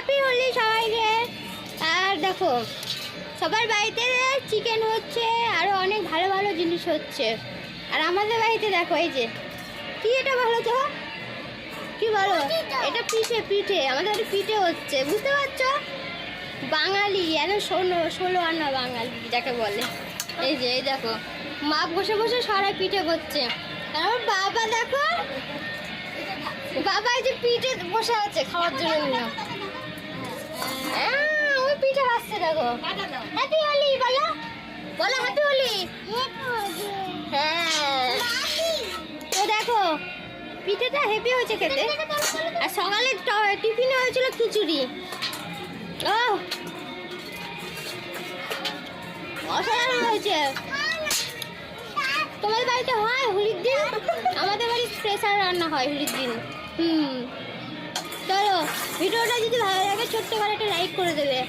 Happy Holi সবাইকে। আর দেখো সবার বাড়িতে চিকেন হচ্ছে, আরও অনেক ভালো ভালো জিনিস হচ্ছে। আর আমাদের বাড়িতে দেখো এই যে কি, এটা ভালো তো কি বলো, এটা পিঠে পিঠে আমাদের বাড়ি পিঠে হচ্ছে, বুঝতে পারছো? বাঙালি ষোলো আনা বাঙালি যাকে বলে। এই যে এই দেখো মা বসে বসে সরাই পিঠে করছে। আর আমার বাবা দেখো, বাবা এই যে পিঠে বসে আছে খাওয়ার জন্য। ওই পিঠে আসছে দেখো। হ্যাপি হোলি বলো, বলো হ্যাপি হোলি। হ্যাঁ তো দেখো পিঠেটা হেভি হয়েছে খেতে। আর সকালে টিফিনে হয়েছিল খিচুড়ি। ও অসাধারণ হয়েছে। তোমাদের বাড়িতে হয় হোলির দিন? আমাদের বাড়ি স্পেশাল রান্না হয় হোলির দিন। চলো ভিডিওটা যদি ভালো লাগে ছোট্ট করে একটা লাইক করে দেবে।